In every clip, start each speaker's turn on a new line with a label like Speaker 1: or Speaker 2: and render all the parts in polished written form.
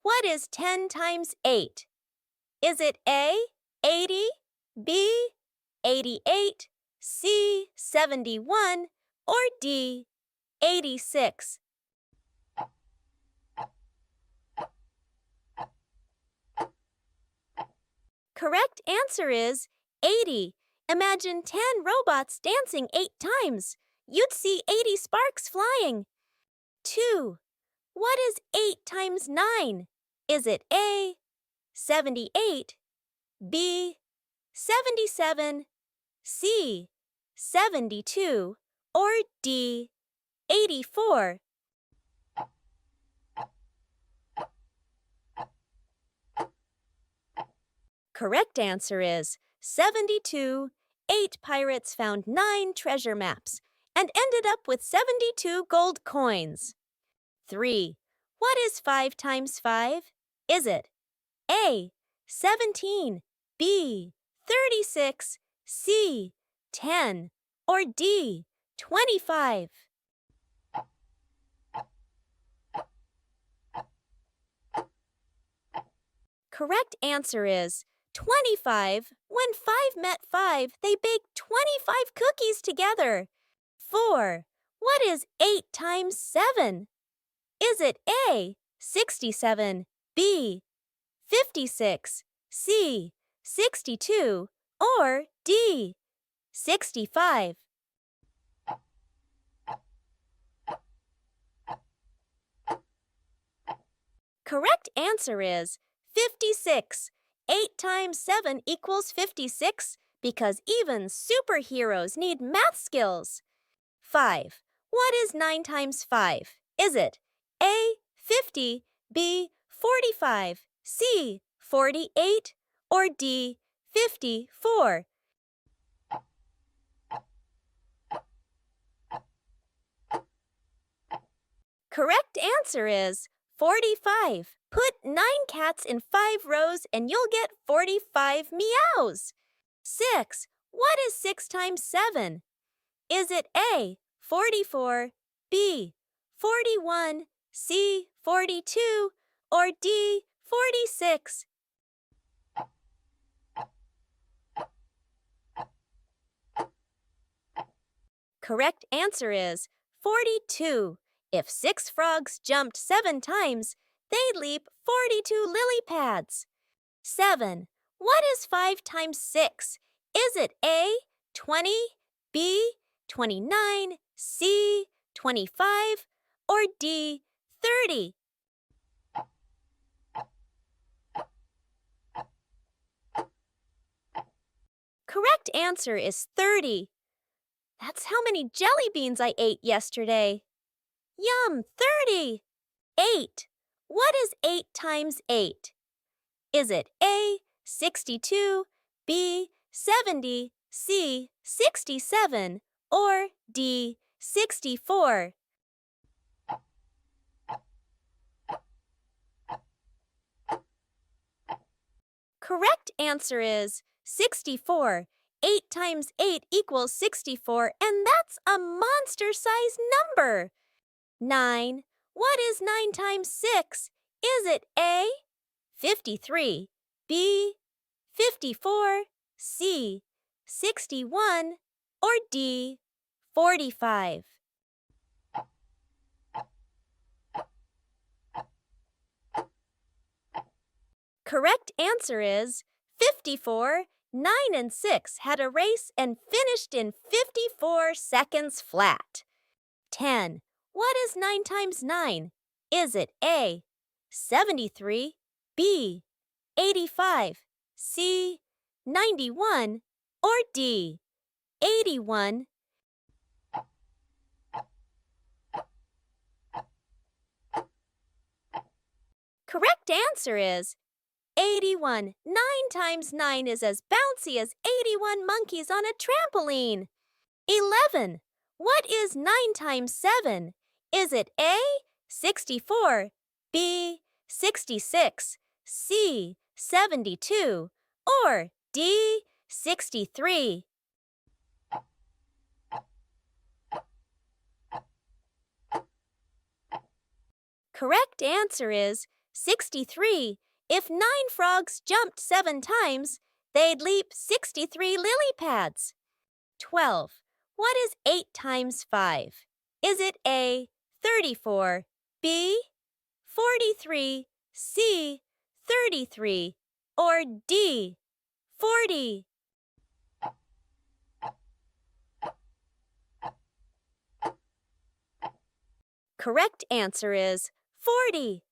Speaker 1: What is 10 times 8? Is it A, 80, B, 88, C, 71, or D, 86? Correct answer is 80. Imagine 10 robots dancing 8 times. You'd see 80 sparks flying. 2. What is 8 times 9? Is it A, 78, B, 77, C, 72, or D, 84? Correct answer is 72. 8 pirates found 9 treasure maps and ended up with 72 gold coins. 3. What is 5 times 5? Is it A, 17, B, 36, C, 10, or D, 25? Correct answer is 25. When 5 met 5, they baked 25 cookies together. 4. What is 8 times 7? Is it A, 67, B, 56, C, 62, or D, 65? Correct answer is 56. 8 times 7 equals 56 because even superheroes need math skills. 5. What is 9 times 5? Is it A, 50, B, 45, C, 48, or D, 54? Correct answer is 45. Put 9 cats in 5 rows and you'll get 45 meows. 6. What is 6 times 7? Is it A, 44, B, 41, C, 42, or D, 46? Correct answer is 42. If 6 frogs jumped 7 times, they'd leap 42 lily pads. 7. What is 5 times 6? Is it A, 20, B, 29, C, 25, or D, 30? Correct answer is 30. That's how many jelly beans I ate yesterday. Yum, 30. 8. What is 8 times 8? Is it A, 62, B, 70, C, 67, or D, 64? Correct answer is 64. 8 times 8 equals 64, and that's a monster-sized number. 9. What is 9 times 6? Is it A, 53, B, 54, C, 61, or D, 45? Correct answer is 54. 9 and 6 had a race and finished in 54 seconds flat. 10. What is 9 times 9? Is it A, 73, B, 85, C, 91, or D, 81? Correct answer is 81. 9 times 9 is as bouncy as 81 monkeys on a trampoline. 11. What is 9 times 7? Is it A, 64, B, 66, C, 72, or D, 63? Correct answer is 63. If 9 frogs jumped 7 times, they'd leap 63 lily pads. 12. What is 8 times 5? Is it A, 34, B, 43, C, 33, or D, 40? Correct answer is 40.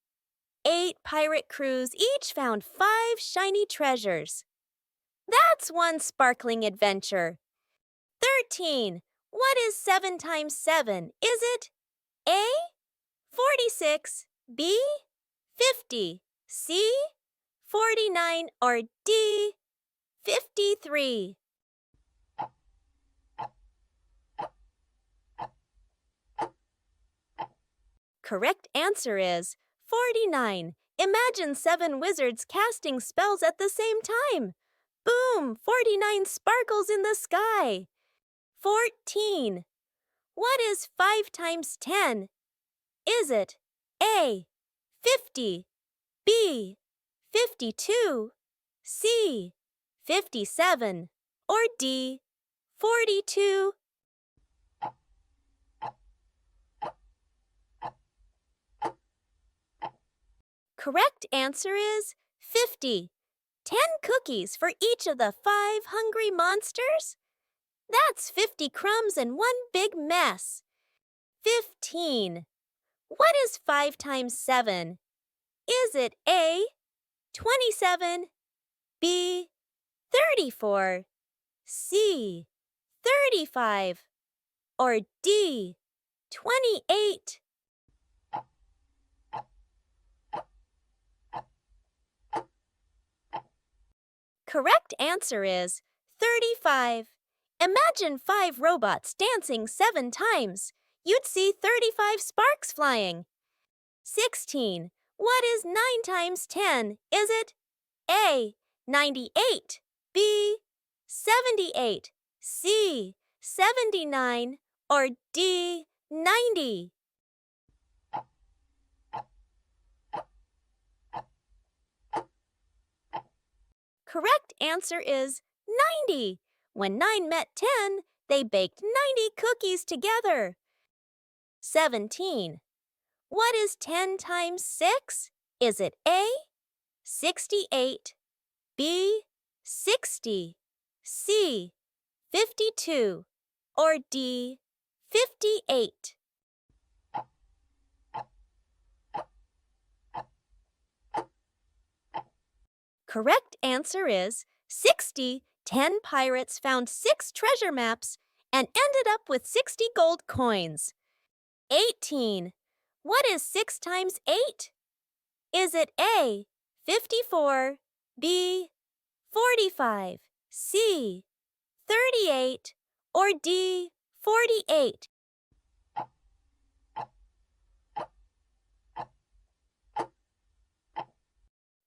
Speaker 1: 8 pirate crews each found 5 shiny treasures. That's one sparkling adventure. 13. What is 7 times 7? Is it A, 46, B, 50, C, 49, or D, 53? Correct answer is 49. Imagine 7 wizards casting spells at the same time. Boom! 49 sparkles in the sky. 14. What is 5 times 10? Is it A, 50, B, 52, C, 57, or D, 42? Correct answer is 50. 10 cookies for each of the 5 hungry monsters? That's 50 crumbs and one big mess. 15. What is 5 times 7? Is it A, 27, B, 34, C, 35, or D, 28? Correct answer is 35. Imagine 5 robots dancing 7 times. You'd see 35 sparks flying. 16. What is 9 times 10? Is it A, 98, B, 78, C, 79, or D, 90? Correct answer is 90. When 9 met 10, they baked 90 cookies together. 17. What is 10 times 6? Is it A, 68, B, 60, C, 52, or D, 58? Correct answer is 60. 10 pirates found 6 treasure maps and ended up with 60 gold coins. 18. What is 6 times 8? Is it A, 54, B, 45, C, 38, or D, 48?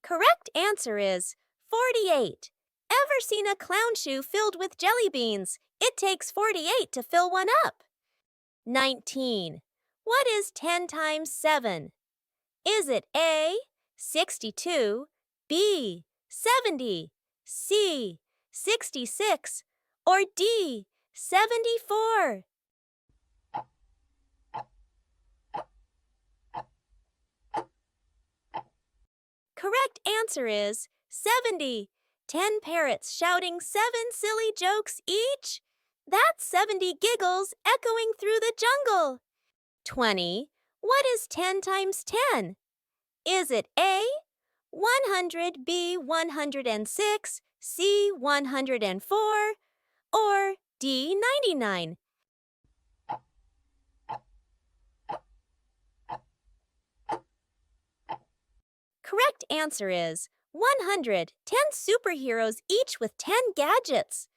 Speaker 1: Correct answer is 48. Ever seen a clown shoe filled with jelly beans? It takes 48 to fill one up. 19. What is 10 times 7? Is it A, 62, B, 70, C, 66, or D, 74? Correct answer is 70. 10 parrots shouting 7 silly jokes each? That's 70 giggles echoing through the jungle. 20. What is 10 times 10? Is it A, 100, B, 106, C, 104, or D, 99? Correct answer is 100. 10 superheroes, each with 10 gadgets.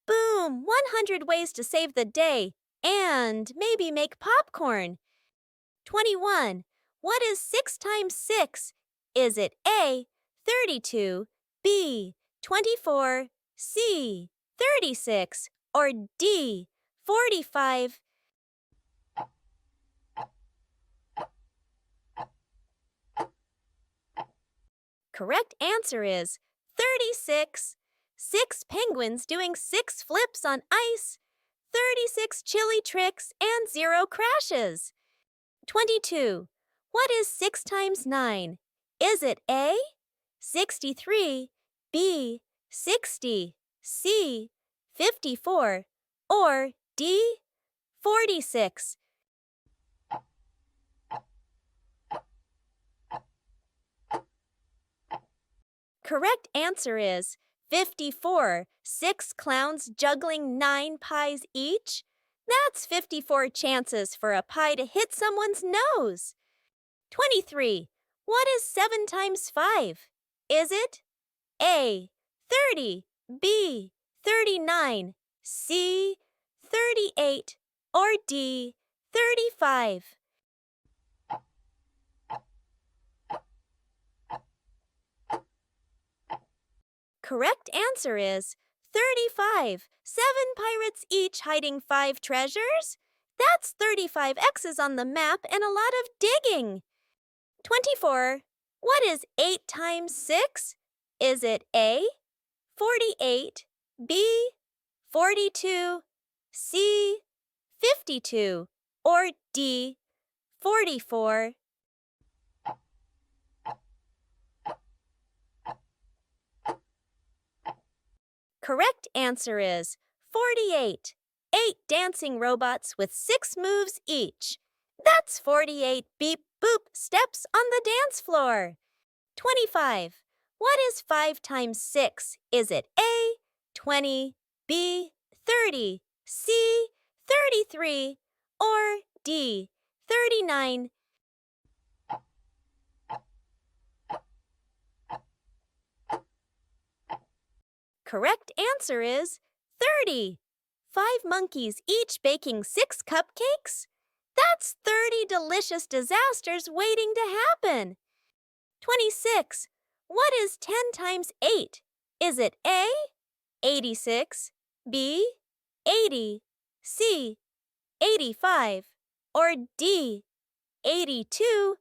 Speaker 1: Boom! 100 ways to save the day and maybe make popcorn. 21. What is 6 times 6? Is it A, 32, B, 24, C, 36, or D, 45? correct answer is 36. 6 penguins doing 6 flips on ice, 36 chili tricks, and 0 crashes. 22. What is 6 times 9? Is it A, 63, B, 60, C, 54, or D, 46? Correct answer is 54. 6 clowns juggling 9 pies each? That's 54 chances for a pie to hit someone's nose. 23. What is 7 times 5? Is it A, 30, B, 39, C, 38, or D, 35? Correct answer is 35. 7 pirates each hiding 5 treasures? That's 35 X's on the map and a lot of digging. 24. What is 8 times 6? Is it A, 48, B, 42, C, 52, or D, 44? Correct answer is 48. 8 dancing robots with 6 moves each. That's 48 beep boop steps on the dance floor. 25. What is 5 times 6? Is it A, 20, B, 30, C, 33, or D, 39? Correct answer is 30. 5 monkeys each baking 6 cupcakes? That's 30 delicious disasters waiting to happen. 26. What is 10 times 8? Is it A, 86, B, 80, C, 85, or D, 82?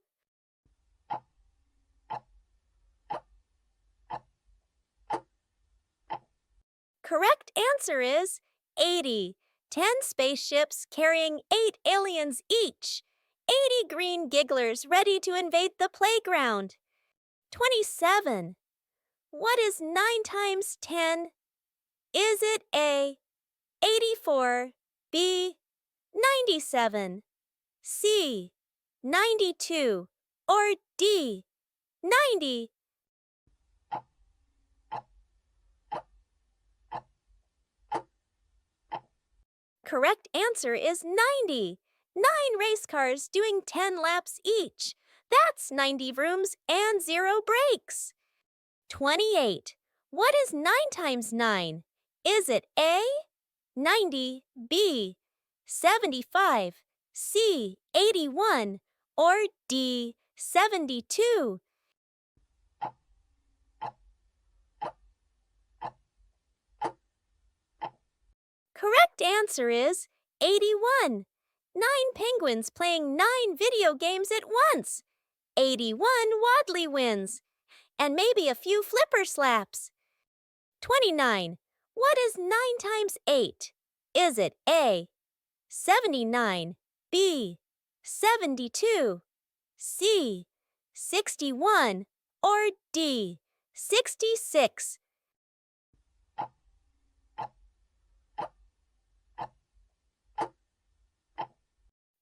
Speaker 1: Correct answer is 80. 10 spaceships carrying 8 aliens each. 80 green gigglers ready to invade the playground. 27. What is 9 times 10? Is it A, 84, B, 97, C, 92, or D, 90? Correct answer is 90. 9 race cars doing 10 laps each. That's 90 rooms and 0 brakes. 28. What is 9 times 9? Is it A, 90, B, 75, C, 81, or D, 72? Correct answer is 81. 9 penguins playing 9 video games at once. 81 Wadley wins. And maybe a few flipper slaps. 29. What is 9 times 8? Is it A, 79, B, 72, C, 61, or D, 66?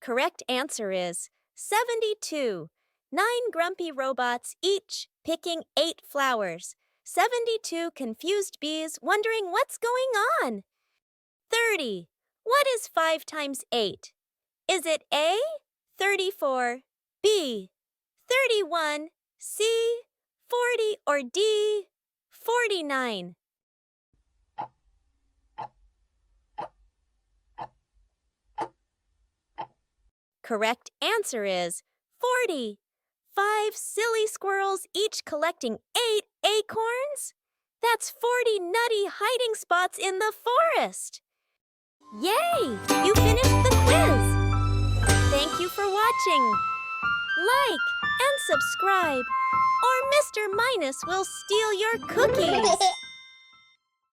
Speaker 1: Correct answer is 72. 9 grumpy robots each picking 8 flowers. 72 confused bees wondering what's going on. 30. What is 5 times 8? Is it A, 34, B, 31, C, 40, or D, 49? Correct answer is 40. 5 silly squirrels each collecting 8 acorns? That's 40 nutty hiding spots in the forest. Yay! You finished the quiz! Thank you for watching. Like, and subscribe, or Mr. Minus will steal your cookies.